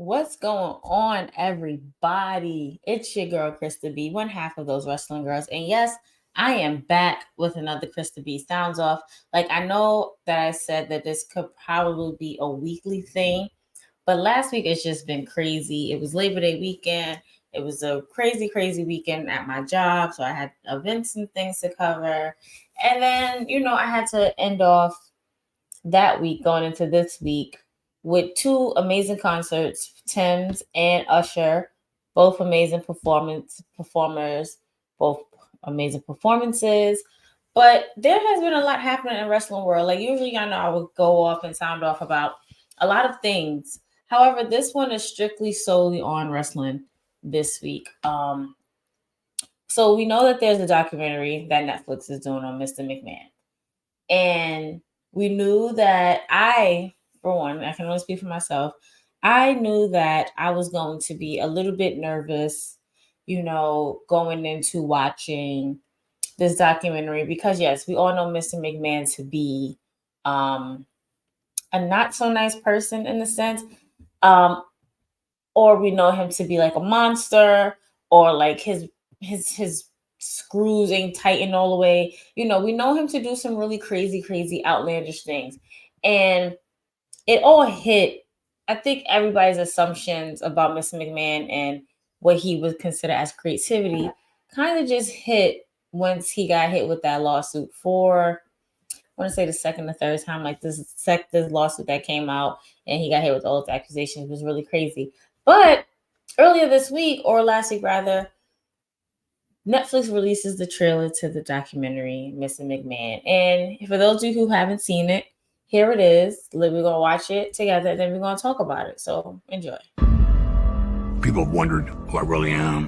What's going on, everybody? It's your girl, Krista B, one half of those wrestling girls. And yes, I am back with another Krista B Sounds Off. Like, I know that I said that this could probably be a weekly thing, but last week it's just been crazy. It was Labor Day weekend. It was a crazy, crazy weekend at my job. So I had events and things to cover. And then, I had to end off that week going into this week with two amazing concerts, Tim's and Usher, both amazing performers, both amazing performances. But there has been a lot happening in the wrestling world. Like, usually, I know I would go off and sound off about a lot of things. However, this one is strictly solely on wrestling this week. So we know that there's a documentary that Netflix is doing on Mr. McMahon. And we knew that for one, I can only speak for myself. I knew that I was going to be a little bit nervous, going into watching this documentary because, yes, we all know Mr. McMahon to be a not so nice person in a sense, or we know him to be like a monster, or like his screws ain't tightened all the way. We know him to do some really crazy, crazy, outlandish things. And it all hit, I think, everybody's assumptions about Mr. McMahon and what he would consider as creativity kind of just hit once he got hit with that lawsuit for, I want to say the second or third time, like this lawsuit that came out and he got hit with all those accusations was really crazy. But earlier this week, or last week rather, Netflix releases the trailer to the documentary, Mr. McMahon. And for those of you who haven't seen it, here it is. We're going to watch it together, and then we're going to talk about it. So enjoy. People have wondered who I really am.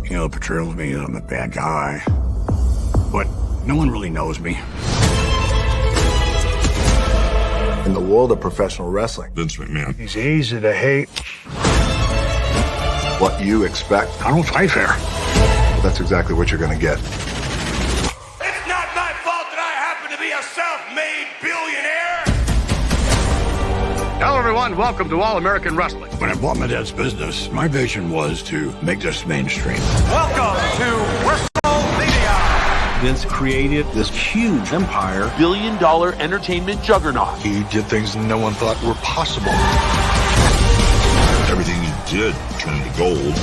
The portrayal of me, I'm a bad guy. But no one really knows me. In the world of professional wrestling, Vince McMahon. he's easy to hate. What you expect, I don't fight fair. that's exactly what you're going to get. It's not my fault that I happen to be a self-made billionaire. Hello, everyone. Welcome to All American Wrestling. When I bought my dad's business, my vision was to make this mainstream. Welcome to WrestleMania. Vince created this huge empire. Billion-dollar entertainment juggernaut. He did things no one thought were possible. Everything he did turned to gold.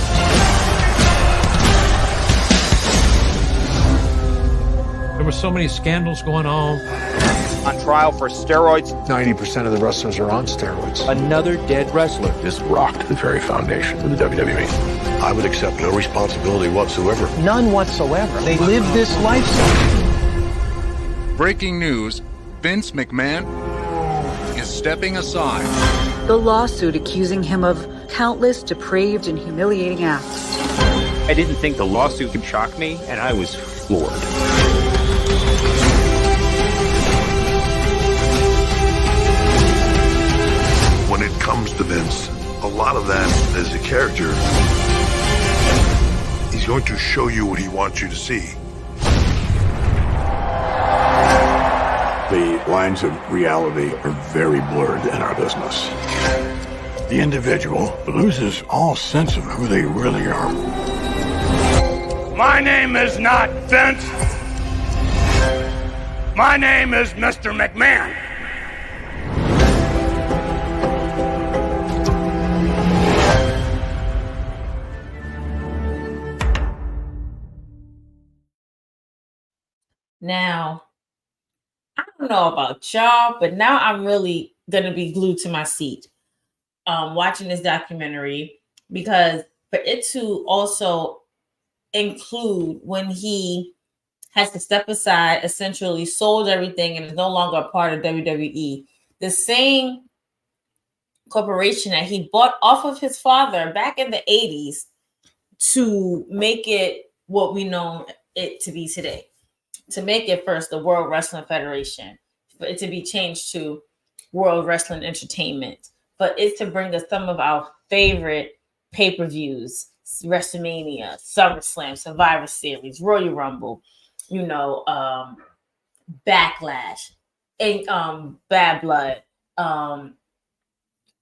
There were so many scandals going on. On trial for steroids. 90% of the wrestlers are on steroids. Another dead wrestler. This rocked the very foundation of the WWE. I would accept no responsibility whatsoever. None whatsoever. They lived this lifestyle. Breaking news, Vince McMahon is stepping aside. The lawsuit accusing him of countless depraved and humiliating acts. I didn't think the lawsuit could shock me, and I was floored. When it comes to Vince, a lot of that is a character. He's going to show you what he wants you to see. The lines of reality are very blurred in our business. The individual loses all sense of who they really are. My name is not Vince. My name is Mr. McMahon. Now, I don't know about y'all, but now I'm really going to be glued to my seat watching this documentary, because for it to also include when he has to step aside, essentially sold everything and is no longer a part of WWE, the same corporation that he bought off of his father back in the 80s to make it what we know it to be today. To make it first the World Wrestling Federation, for it to be changed to World Wrestling Entertainment, for it to bring us some of our favorite pay-per-views, WrestleMania, SummerSlam, Survivor Series, Royal Rumble, Backlash, and Bad Blood,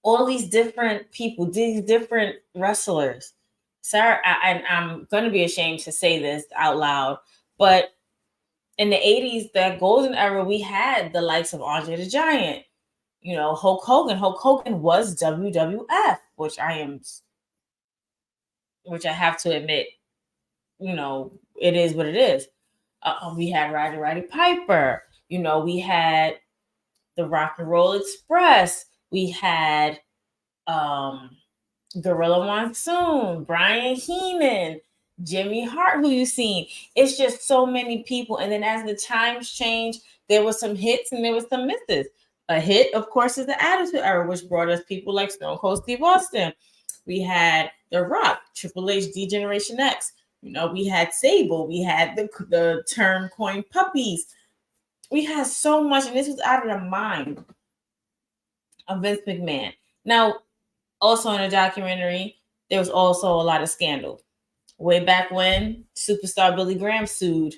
all these different people, these different wrestlers. Sorry, I'm going to be ashamed to say this out loud, but in the 80s, that golden era, we had the likes of Andre the Giant, you know, Hulk Hogan. Hulk Hogan was WWF, which I have to admit, you know, it is what it is. We had Roddy Piper. You know, we had the Rock and Roll Express. We had Gorilla Monsoon, Brian Heenan, Jimmy Hart, who you've seen. It's just so many people. And then as the times change, there were some hits and there were some misses. A hit, of course, is the Attitude Era, which brought us people like Stone Cold Steve Austin. We had The Rock, Triple H, D-Generation X. You know, we had Sable. We had the term coined puppies. We had so much, and this was out of the mind of Vince McMahon. Now, also in the documentary, there was also a lot of scandal. Way back when, superstar Billy Graham sued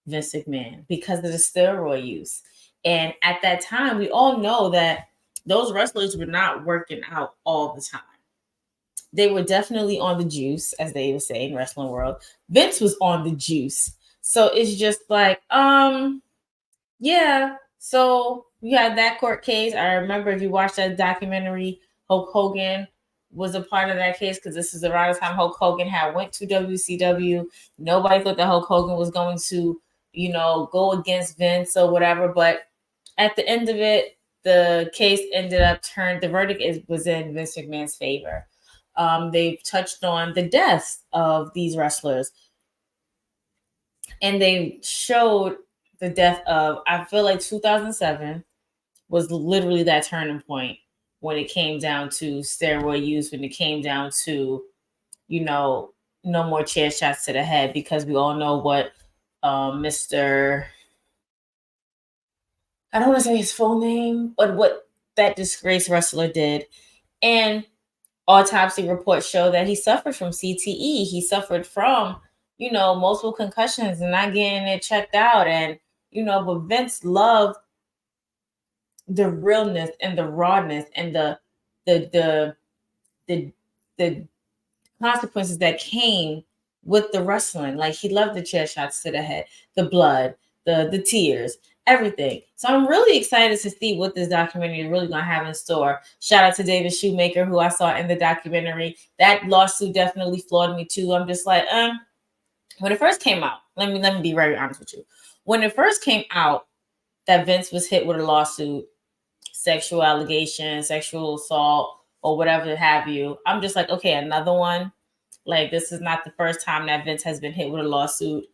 Vince McMahon because of the steroid use. And at that time, we all know that those wrestlers were not working out all the time. They were definitely on the juice, as they would say in wrestling world. Vince was on the juice. So it's just like, yeah. So we had that court case. I remember if you watched that documentary, Hulk Hogan was a part of that case because this is around the time Hulk Hogan had went to WCW. Nobody thought that Hulk Hogan was going to, you know, go against Vince or whatever. But at the end of it, the case ended up the verdict was in Vince McMahon's favor. They've touched on the deaths of these wrestlers. And they showed the death of, I feel like 2007 was literally that turning point when it came down to steroid use, when it came down to, you know, no more chair shots to the head, because we all know what Mr. I don't want to say his full name, but what that disgraced wrestler did. And autopsy reports show that he suffered from CTE. He suffered from, you know, multiple concussions and not getting it checked out. And, you know, but Vince loved the realness and the rawness and the consequences that came with the wrestling. Like, he loved the chair shots to the head, the blood, the tears, everything. So I'm really excited to see what this documentary is really going to have in store. Shout out to David Shoemaker, who I saw in the documentary. That lawsuit definitely floored me too. I'm just like, when it first came out, let me be very honest with you. When it first came out that Vince was hit with a lawsuit, sexual allegations, sexual assault, or whatever have you, I'm just like, okay, another one. Like, this is not the first time that Vince has been hit with a lawsuit,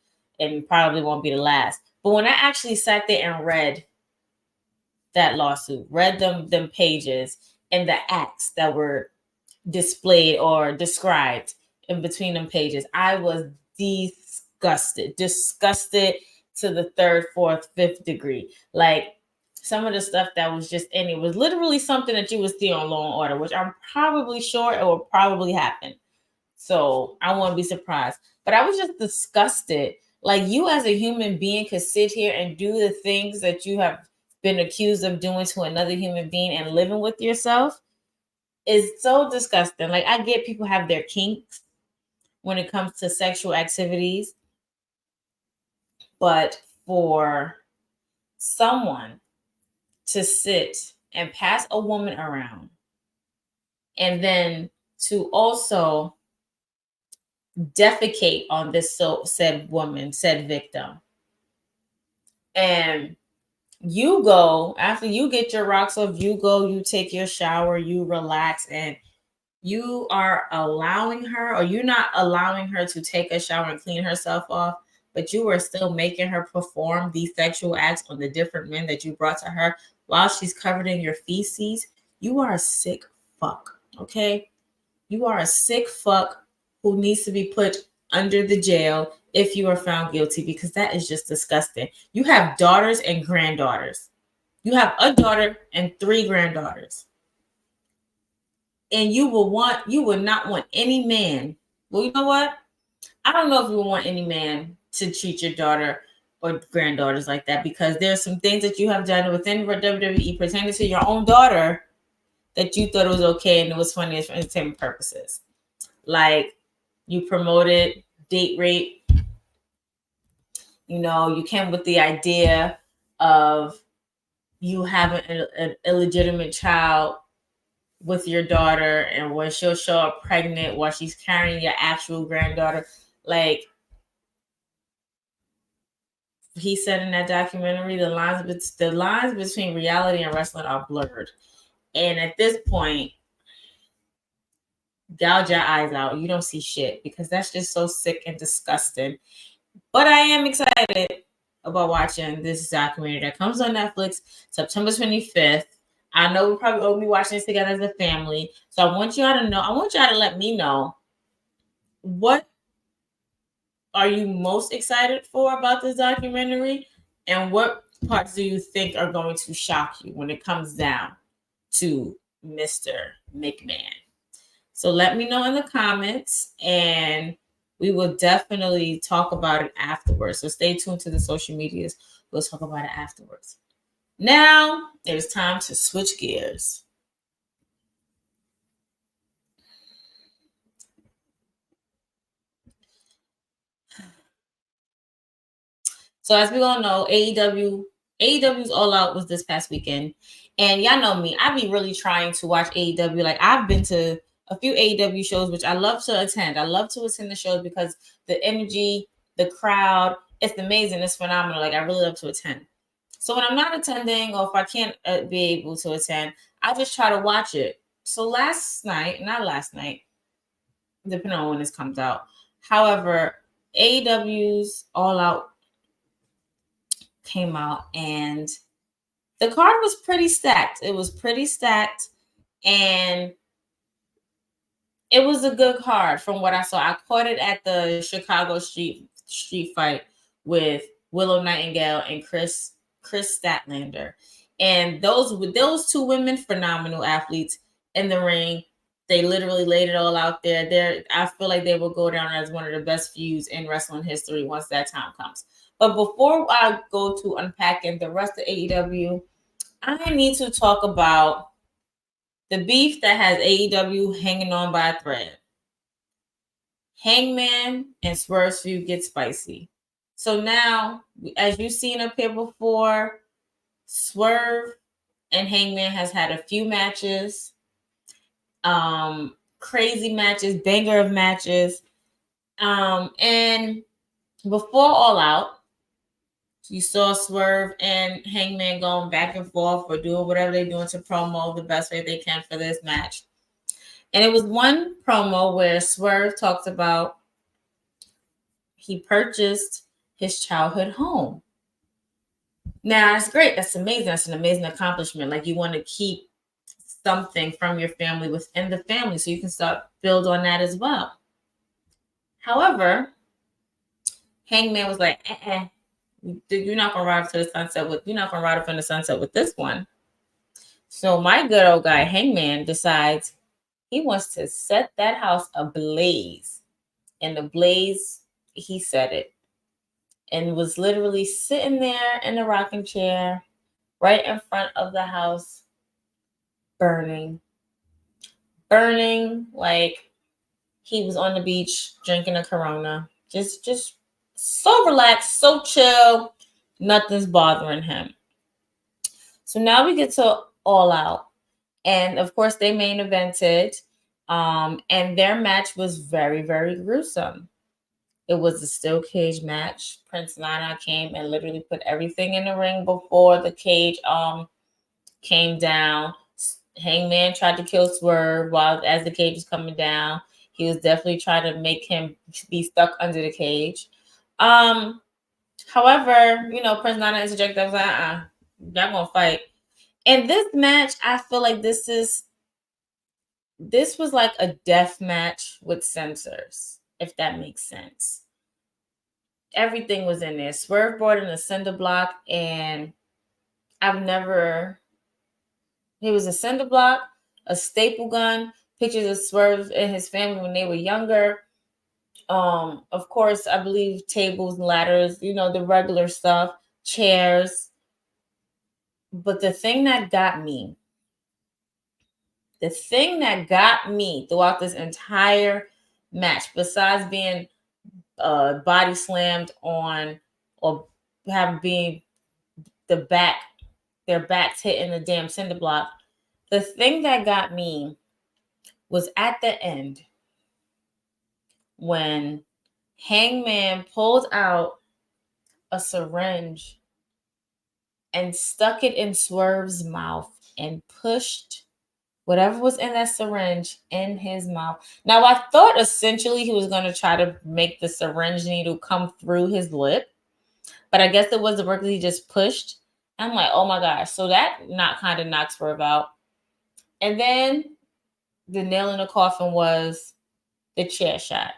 and probably won't be the last. But when I actually sat there and read that lawsuit, read them pages and the acts that were displayed or described in between them pages, I was disgusted to the third, fourth, fifth degree. Like, some of the stuff that was just in it was literally something that you would see on Law and Order, which I'm probably sure it will probably happen. So I won't be surprised. But I was just disgusted. Like, you as a human being could sit here and do the things that you have been accused of doing to another human being and living with yourself is so disgusting. Like, I get people have their kinks when it comes to sexual activities. But for someone to sit and pass a woman around and then to also defecate on this said woman, said victim, and you go, after you get your rocks off, you go, you take your shower, you relax, and you are allowing her, or you're not allowing her to take a shower and clean herself off, but you are still making her perform these sexual acts on the different men that you brought to her while she's covered in your feces. You are a sick fuck, okay? You are a sick fuck who needs to be put under the jail if you are found guilty, because that is just disgusting. You have daughters and granddaughters. You have a daughter and 3 granddaughters. And you would not want any man. Well, you know what? I don't know if you would want any man to treat your daughter or granddaughters like that, because there's some things that you have done within WWE pertaining to your own daughter that you thought it was okay and it was funny for entertainment purposes. Like, you promoted date rape. You know, you came with the idea of you having an illegitimate child with your daughter, and when she'll show up pregnant while she's carrying your actual granddaughter. Like he said in that documentary, the lines between reality and wrestling are blurred. And at this point, gouge your eyes out. You don't see shit, because that's just so sick and disgusting. But I am excited about watching this documentary that comes on Netflix September 25th. I know we probably will be watching this together as a family. So I want y'all to know, I want y'all to let me know, what are you most excited for about this documentary? And what parts do you think are going to shock you when it comes down to Mr. McMahon? So let me know in the comments, and we will definitely talk about it afterwards. So stay tuned to the social medias. We'll talk about it afterwards. Now it is time to switch gears. So as we all know, AEW's All Out was this past weekend. And y'all know me, I be really trying to watch AEW. Like, I've been to a few AEW shows, which I love to attend. I love to attend the shows because the energy, the crowd, it's amazing. It's phenomenal. Like, I really love to attend. So when I'm not attending, or if I can't be able to attend, I just try to watch it. So not last night, depending on when this comes out. However, AEW's All Out came out, and the card was pretty stacked. It was pretty stacked, and it was a good card from what I saw. I caught it at the Chicago street fight with Willow Nightingale and Chris Statlander. And those two women, phenomenal athletes in the ring. They literally laid it all out there. I feel like they will go down as one of the best feuds in wrestling history once that time comes. But before I go to unpacking the rest of AEW, I need to talk about the beef that has AEW hanging on by a thread. Hangman and Swerve's feud gets spicy. So now, as you've seen up here before, Swerve and Hangman has had a few matches, crazy matches, banger of matches. And before All Out, you saw Swerve and Hangman going back and forth or doing whatever they're doing to promo the best way they can for this match. And it was one promo where Swerve talks about he purchased his childhood home. Now, that's great. That's amazing. That's an amazing accomplishment. Like, you want to keep something from your family within the family so you can start build on that as well. However, Hangman was like, you're not gonna ride to the sunset with you're not gonna ride up in the sunset with this one. So my good old guy Hangman decides he wants to set that house ablaze. And the blaze, he said it, and was literally sitting there in the rocking chair right in front of the house, burning like he was on the beach drinking a Corona, just so relaxed, so chill, nothing's bothering him. So now we get to All Out, and of course they main evented, and their match was very, very gruesome. It was a steel cage match. Prince Nana came and literally put everything in the ring before the cage came down. Hangman tried to kill Swerve as the cage is coming down. He was definitely trying to make him be stuck under the cage. However, Prince Nana interjected. I was like, y'all gonna fight. And this match, I feel like this was like a death match with censors, if that makes sense. Everything was in there. Swerve brought in a cinder block, and it was a cinder block, a staple gun, pictures of Swerve and his family when they were younger. Of course, I believe tables, ladders, the regular stuff, chairs. But the thing that got me The thing that got me throughout this entire match, besides being body slammed on or having being their backs hitting the damn cinder block, the thing that got me was at the end when Hangman pulled out a syringe and stuck it in Swerve's mouth and pushed whatever was in that syringe in his mouth. Now, I thought essentially he was going to try to make the syringe needle come through his lip, but I guess it wasn't working. He just pushed. I'm like, oh my gosh. So that kind of knocked Swerve out. And then the nail in the coffin was the chair shot.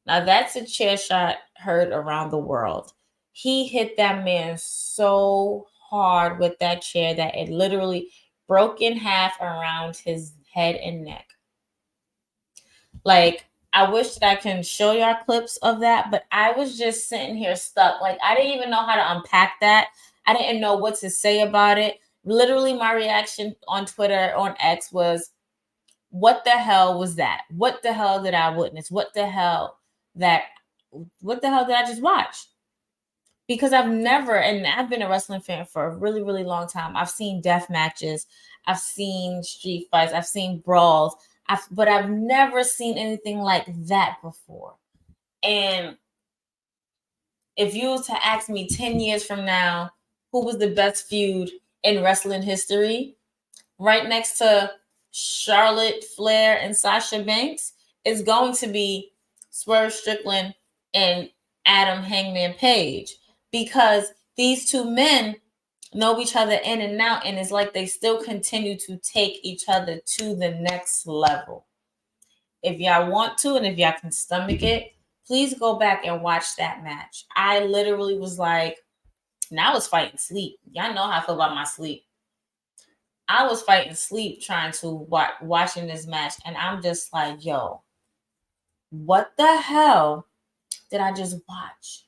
Now, that's a chair shot heard around the world. He hit that man so hard with that chair that it literally broke in half around his head and neck. Like, I wish that I can show y'all clips of that, but I was just sitting here stuck. Like, I didn't even know how to unpack that. I didn't know what to say about it. Literally, my reaction on Twitter, on X, was, what the hell was that? What the hell did I witness? What the hell did I just watch? Because I've been a wrestling fan for a really, really long time. I've seen death matches. I've seen street fights. I've seen brawls. But I've never seen anything like that before. And if you were to ask me 10 years from now, who was the best feud in wrestling history, right next to Charlotte Flair and Sasha Banks, is going to be Swerve Strickland and Adam Hangman Page, because these two men know each other in and out, and it's like they still continue to take each other to the next level. If y'all want to, and if y'all can stomach it, please go back and watch that match. I literally was like, I was fighting sleep. Y'all know how I feel about my sleep. I was fighting sleep trying to watching this match, and I'm just like, yo, what the hell did I just watch?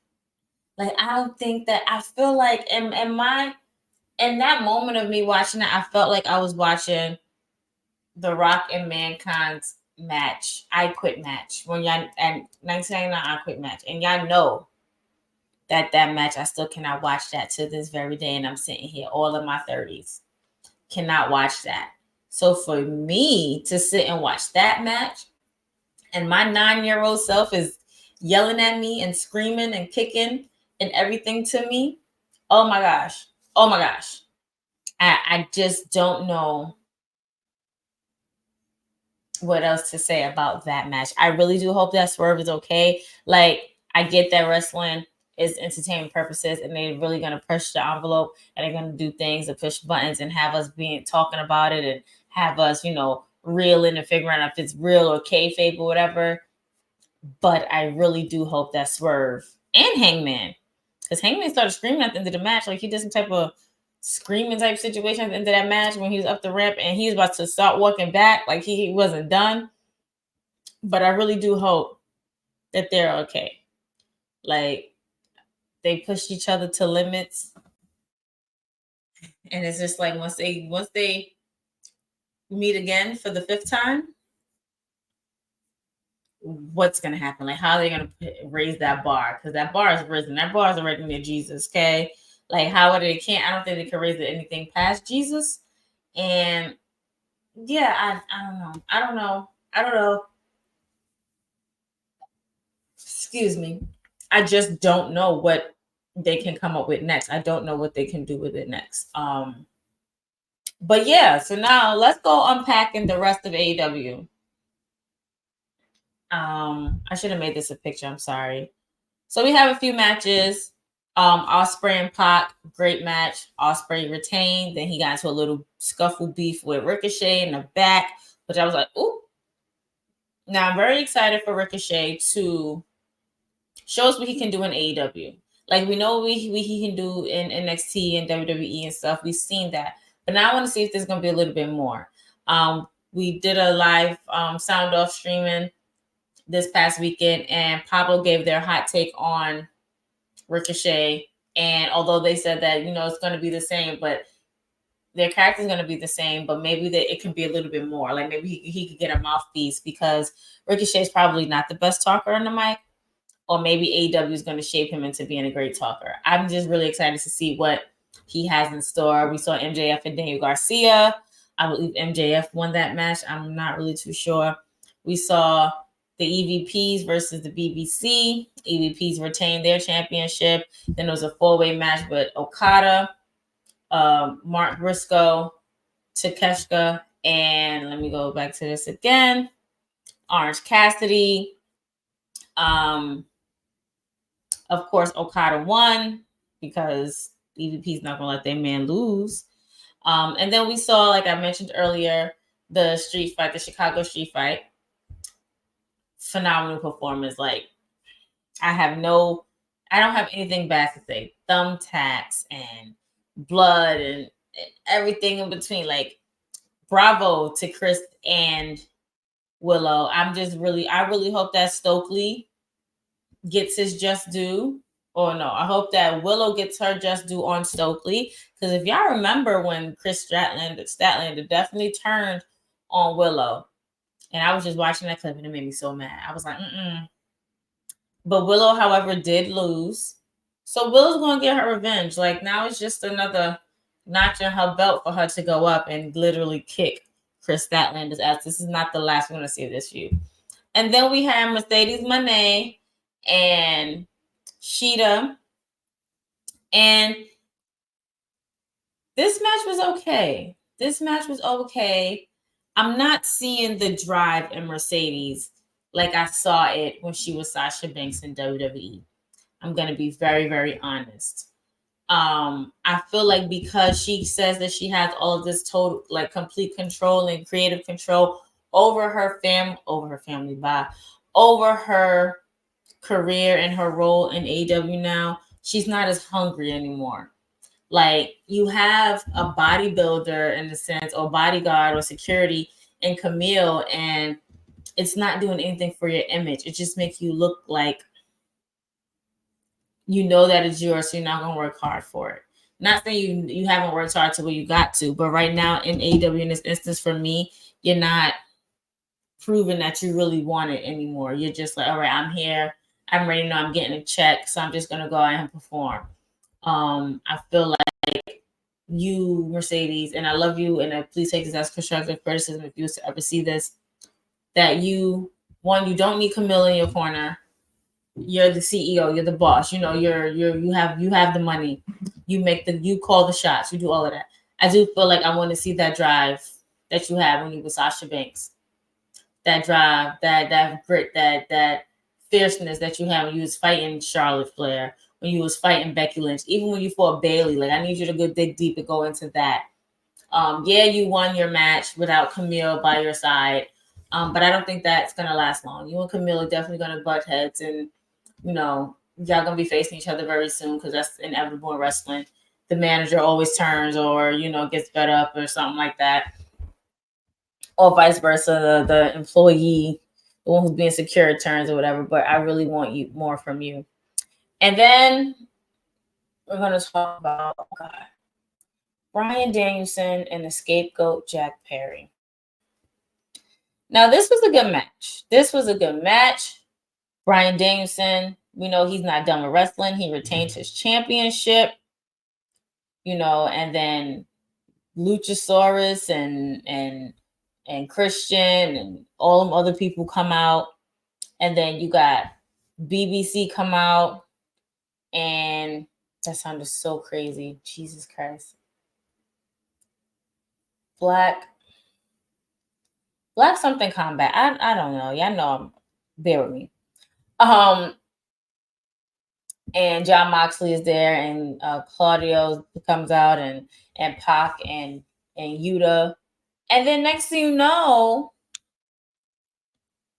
Like, I don't think that, I feel like in that moment of me watching it, I felt like I was watching The Rock and Mankind's match, I Quit match. When y'all, and 1999 I Quit match. And y'all know that match, I still cannot watch that to this very day. And I'm sitting here all in my 30s. Cannot watch that. So for me to sit and watch that match, and my 9-year-old self is yelling at me and screaming and kicking and everything to me, oh my gosh. I just don't know what else to say about that match. I really do hope that Swerve is okay. Like, I get that wrestling is entertainment purposes, and they're really going to push the envelope, and they're going to do things and push buttons and have us talking about it, and have us, reeling and figuring out if it's real or kayfabe or whatever. But I really do hope that Swerve and Hangman, because Hangman started screaming at the end of the match, like he did some type of screaming type situation at the end of that match when he was up the ramp and he was about to start walking back, like he wasn't done. But I really do hope that they're okay. Like, they pushed each other to limits, and it's just like once they meet again for the 5th time, what's going to happen? Like, how are they going to raise that bar? Because that bar is risen. That bar is already near Jesus, okay? Like, how are they? I don't think they can raise it anything past Jesus. And yeah, I don't know. Excuse me. I just don't know what they can come up with next. I don't know what they can do with it next. But yeah, so now let's go unpacking the rest of AEW. I should have made this a picture. I'm sorry. So we have a few matches. Ospreay and Pac, great match. Ospreay retained. Then he got into a little scuffle beef with Ricochet in the back, which I was like, ooh. Now I'm very excited for Ricochet to show us what he can do in AEW. Like, we know what he can do in NXT and WWE and stuff. We've seen that. But now I want to see if there's going to be a little bit more. We did a live sound off streaming this past weekend, and Pablo gave their hot take on Ricochet. And although they said that, it's going to be the same, but their character's going to be the same, but maybe it can be a little bit more. Like maybe he could get a mouthpiece because Ricochet's probably not the best talker on the mic, or maybe AEW is going to shape him into being a great talker. I'm just really excited to see what he has in store. We saw MJF and Daniel Garcia. I believe MJF won that match. I'm not really too sure. We saw the EVPs versus the BBC. EVPs retained their championship. Then there was a 4-way match with Okada, Mark Briscoe, Takeshita, and let me go back to this again. Orange Cassidy. Of course, Okada won because EVP's not going to let their man lose. And then we saw, like I mentioned earlier, the street fight, the Chicago street fight. Phenomenal performance. Like, I don't have anything bad to say. Thumbtacks and blood and everything in between. Like, bravo to Chris and Willow. I really hope that Stokely gets his just due. Or no, I hope that Willow gets her just due on Stokely. Because if y'all remember when Chris Statlander definitely turned on Willow. And I was just watching that clip and it made me so mad. I was like, But Willow, however, did lose. So Willow's going to get her revenge. Like, now it's just another notch in her belt for her to go up and literally kick Chris Statlander's ass. This is not the last we're going to see of this feud. And then we have Mercedes Moné and Sheeta. And this match was okay. I'm not seeing the drive in Mercedes like I saw it when she was Sasha Banks in WWE. I'm going to be very, very honest. I feel like because she says that she has all of this total, like, complete control and creative control over her career and her role in AEW now, she's not as hungry anymore. Like, you have a bodybuilder in a sense, or bodyguard or security in Camille, and it's not doing anything for your image. It just makes you look like you know that it's yours, so you're not going to work hard for it. Not saying you haven't worked hard to where you got to, but right now in AEW, in this instance, for me, you're not proving that you really want it anymore. You're just like, all right, I'm here. I'm ready to know I'm getting a check, so I'm just going to go out and perform. I feel like you, Mercedes, and I love you, and please take this as constructive criticism if you ever see this, that you don't need Camilla in your corner. You're the CEO, you're the boss, you have the money. You call the shots, you do all of that. I do feel like I want to see that drive that you had when you were Sasha Banks. That drive, that grit, that fierceness that you had when you was fighting Charlotte Flair, when you was fighting Becky Lynch, even when you fought Bayley. Like, I need you to go dig deep and go into that. You won your match without Camille by your side, but I don't think that's gonna last long. You and Camille are definitely gonna butt heads, and y'all gonna be facing each other very soon because that's inevitable in wrestling. The manager always turns, or gets fed up or something like that, or vice versa. The employee, the one who's being secured, turns or whatever. But I really want more from you. And then we're gonna talk about Bryan Danielson and the scapegoat Jack Perry. Now, this was a good match. Bryan Danielson, we know he's not done with wrestling. He retained his championship, and then Luchasaurus and Christian and all them other people come out. And then you got BBC come out, and that sounded so crazy. Jesus Christ. Black something combat. I don't know. Y'all know, bear with me. And John Moxley is there, and Claudio comes out, and Pac and Yuta. And then next thing you know,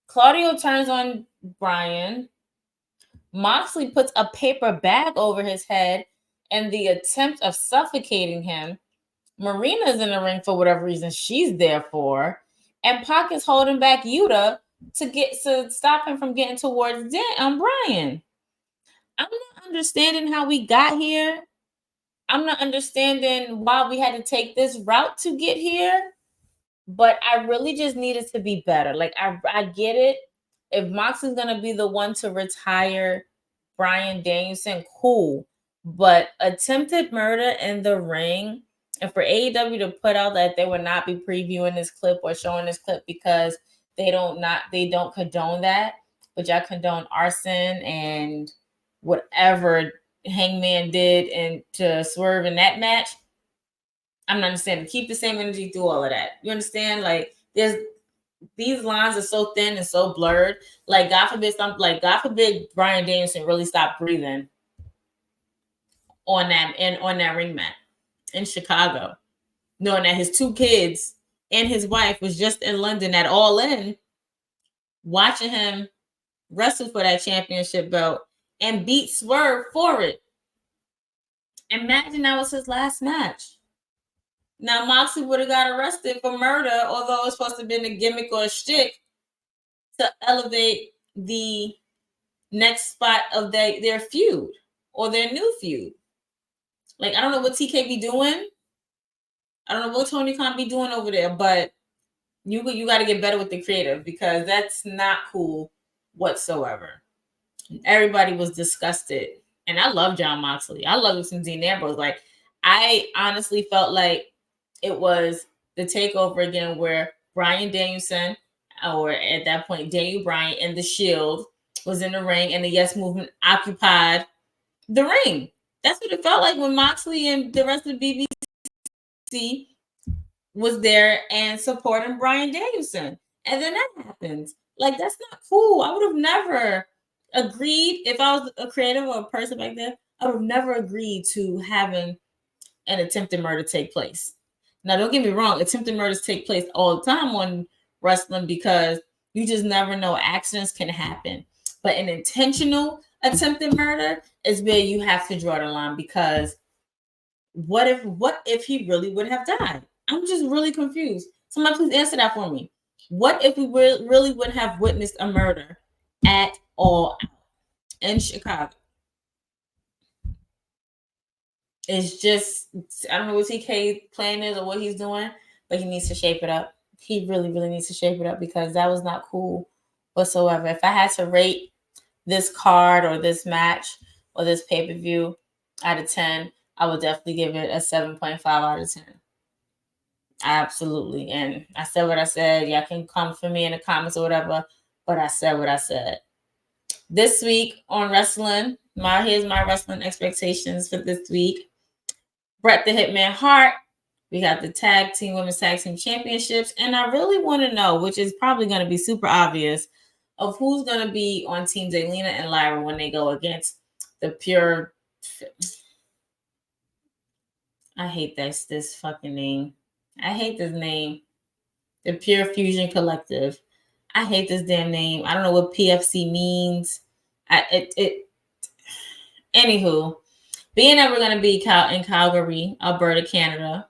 Claudio turns on Bryan. Moxley puts a paper bag over his head in the attempt of suffocating him. Marina's in the ring for whatever reason she's there for. And Pac is holding back Yuta to stop him from getting towards Bryan. I'm not understanding how we got here. I'm not understanding why we had to take this route to get here, but I really just needed to be better. Like I get it. If Moxley's gonna be the one to retire Bryan Danielson, cool. But attempted murder in the ring, and for AEW to put out that they would not be previewing this clip or showing this clip because they don't condone that, but y'all condone arson and whatever Hangman did and to Swerve in that match. I'm not understanding. Keep the same energy through all of that. You understand? Like these lines are so thin and so blurred. Like God forbid Bryan Danielson really stopped breathing on that ring mat in Chicago, knowing that his 2 kids and his wife was just in London at All In, watching him wrestle for that championship belt and beat Swerve for it. Imagine that was his last match. Now, Moxley would have got arrested for murder, although it's supposed to have been a gimmick or a shtick to elevate the next spot of their feud or their new feud. Like, I don't know what TK be doing. I don't know what Tony Khan be doing over there, but you got to get better with the creative because that's not cool whatsoever. Everybody was disgusted. And I love John Moxley. I love some Dean Ambrose. Like, I honestly felt like it was the takeover again where Bryan Danielson, or at that point, Daniel Bryan and the Shield was in the ring and the Yes Movement occupied the ring. That's what it felt like when Moxley and the rest of the BBC was there and supporting Bryan Danielson. And then that happens. Like, that's not cool. I would have never agreed if I was a creative or a person back there. I would have never agreed to having an attempted murder take place. Now, don't get me wrong. Attempted murders take place all the time on wrestling because you just never know. Accidents can happen. But an intentional attempted murder is where you have to draw the line because what if he really would have died? I'm just really confused. Somebody please answer that for me. What if we really would have witnessed a murder at All Out in Chicago? It's just, I don't know what TK plan is or what he's doing, but he needs to shape it up. He really, really needs to shape it up because that was not cool whatsoever. If I had to rate this card or this match or this pay-per-view out of 10, I would definitely give it a 7.5 out of 10. Absolutely. And I said what I said. Y'all can come for me in the comments or whatever, but I said what I said. This week on wrestling, here's my wrestling expectations for this week. Bret the Hitman Hart. We got the Women's Tag Team Championships. And I really want to know, which is probably going to be super obvious, of who's going to be on Team Zelina and Lyra when they go against the Pure... I hate this fucking name. I hate this name. The Pure Fusion Collective. I hate this damn name. I don't know what PFC means. Anywho, being that we're going to be in Calgary, Alberta, Canada,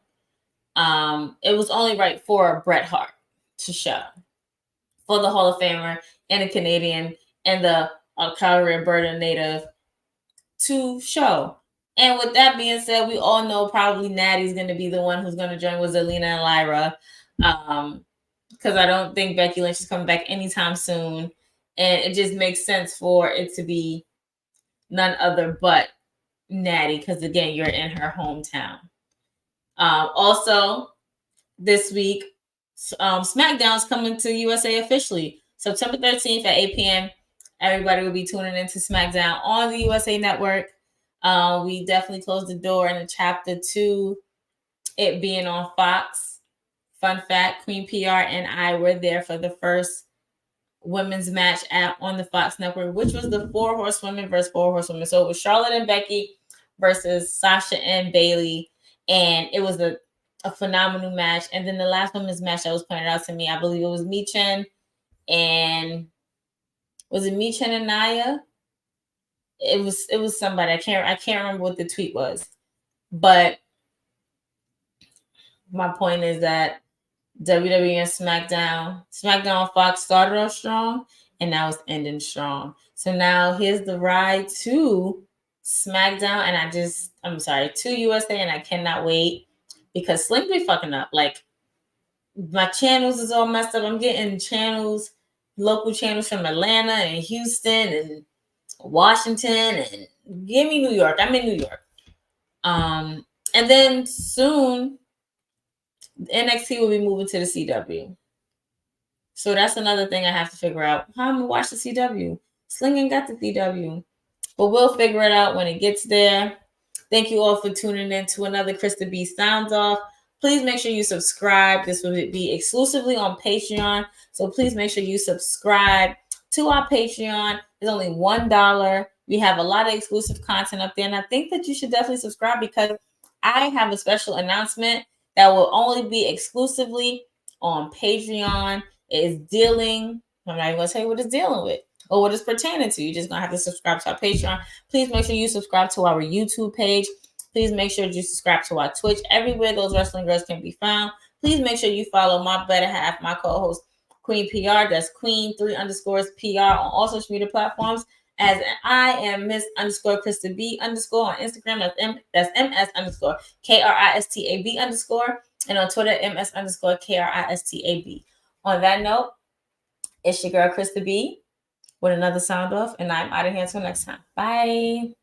it was only right for Bret Hart to show. For the Hall of Famer and a Canadian and the Calgary, Alberta native to show. And with that being said, we all know probably Natty's going to be the one who's going to join with Zelina and Lyra. Because I don't think Becky Lynch is coming back anytime soon. And it just makes sense for it to be none other but Natty. Because, again, you're in her hometown. Also, this week, SmackDown's coming to USA officially. September 13th at 8 p.m. Everybody will be tuning into SmackDown on the USA Network. We definitely closed the door in chapter 2, it being on Fox. Fun fact, Queen PR and I were there for the first women's match on the Fox Network, which was the 4 Horsewomen versus 4 Horsewomen. So it was Charlotte and Becky versus Sasha and Bayley. And it was a phenomenal match. And then the last women's match that was pointed out to me, I believe it was Michin and... Was it Michin and Nia? It was somebody. I can't remember what the tweet was. But my point is that WWE and SmackDown on Fox started off strong and now it's ending strong. So now here's the ride to SmackDown, and I'm sorry, to USA, and I cannot wait because Sling be fucking up. Like, my channels is all messed up. I'm getting channels, local channels from Atlanta and Houston and Washington, and give me New York. I'm in New York. And then soon NXT will be moving to the CW. So that's another thing I have to figure out. How I'm gonna watch the CW. Sling ain't got the CW. But we'll figure it out when it gets there. Thank you all for tuning in to another Krista B Sounds Off. Please make sure you subscribe. This will be exclusively on Patreon. So please make sure you subscribe to our Patreon. It's only $1. We have a lot of exclusive content up there. And I think that you should definitely subscribe because I have a special announcement that will only be exclusively on Patreon. It is dealing, I'm not even going to tell you what it's dealing with or what it's pertaining to. You're just going to have to subscribe to our Patreon. Please make sure you subscribe to our YouTube page. Please make sure you subscribe to our Twitch. Everywhere those wrestling girls can be found. Please make sure you follow my better half, my co-host, Queen PR. That's Queen3_PR on all social media platforms. As I am Miss_Krista B_ on Instagram. That's MS_KRISTAB_ and on Twitter, MS_KRISTAB. On that note, it's your girl Krista B with another sound off, and I'm out of here until next time. Bye.